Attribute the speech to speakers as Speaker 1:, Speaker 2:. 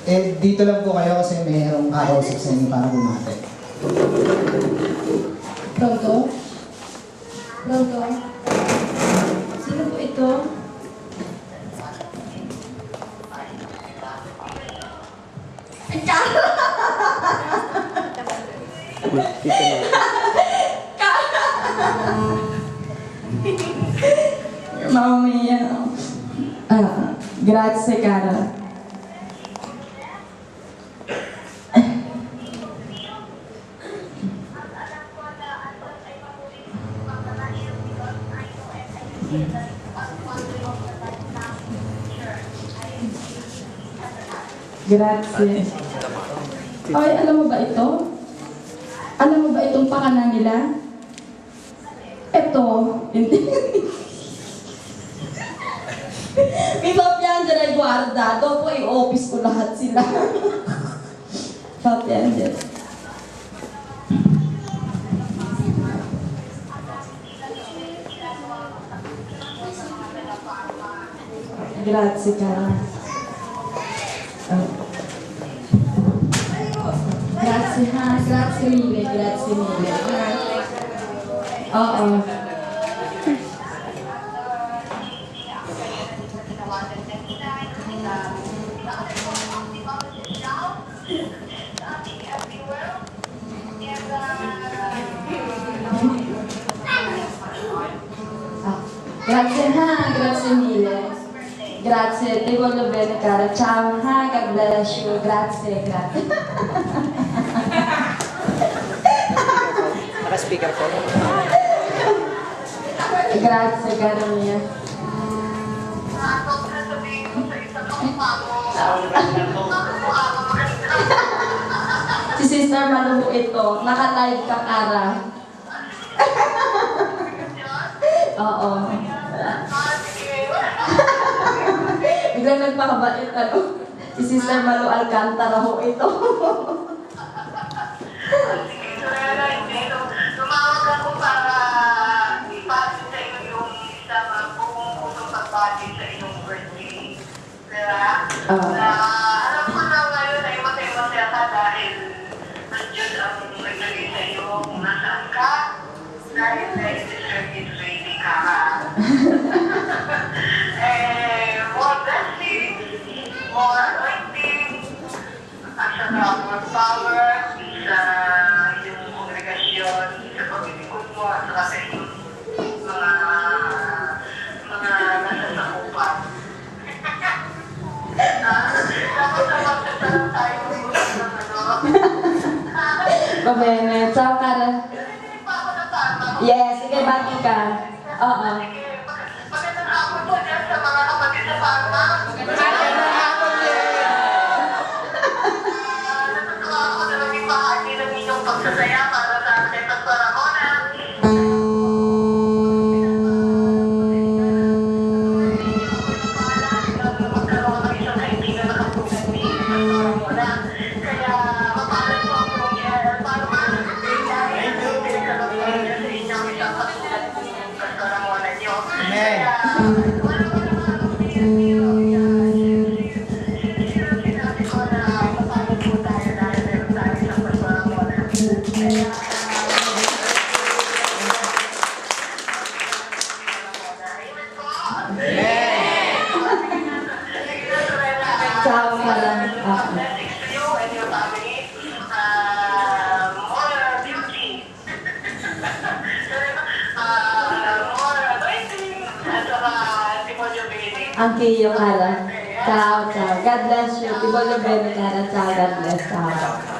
Speaker 1: Eh, dito lang po kayo kasi mayroong kakausap sa inyo para bumate.
Speaker 2: Pronto? Pronto? Sino po ito? Ay, Carla! Mamma mia. Grazie cara. Grazie. Ay, alam mo ba ito? Alam mo ba itong pakana nila? Ito. Mi fa piangere, guarda. Dopo i-office ko lahat sila. Fa piangere. Grazie, cara. Grazie, grazie mille, grazie mille. Oo. Grazie, grazie mille. Grazie, ti voglio bene cara. Ciao, God bless you. Grazie, grazie.
Speaker 3: Naka-speaker po.
Speaker 2: Grazie, cara mia. Si Sister Malu ito, naka-live ka, Kara. Oo. Biglang nagpakabait, ano? Si Sister Malu Alcantara ho ito.
Speaker 4: Tumawag ako para ipasa sa iyo yung isang buong pagbati sa iyong birthday. Diba? Alam ko na ngayon ay masaya-masaya ka dahil nandiyan ang naglagay sa iyo kung nasaan ka. Dahil na-deserve it really ka. More blessings, more anointing, at saka more power sa iyong kongregasyon, sa pagbibigot mo, at saka sa iyong mga nasasakupan. Dapat na magsasalang tayo ng ano.
Speaker 2: Va bene, ciao cara.
Speaker 4: Narinig pa ako ng tama.
Speaker 2: Yes, sige, bati ka. Oo.
Speaker 4: Sige, magandang hapon po dyan sa mga kapatid sa Parma. Natutuwa ako na naging bahagi ng inyong pagsasaya para sa akin at para ko na. Magkaroon ng isang kaibigan na kapunan ni Mona. Kaya mapalan po ako ng Parma. Dahil pinagkaroon niya sa inyong isang katulad ng kasaramona niyo. Kaya wala ko naman sinabi ko na mapalan po tayo dahil meron tayo sa kasaramona. Kaya
Speaker 2: Ciao cara.
Speaker 4: blessings to you and your family. More beauty. More anointing. At saka demonyo bini.
Speaker 2: Anche io cara. Ciao, ciao. God bless you. Ti voglio bene cara. Ciao, God bless. Ciao.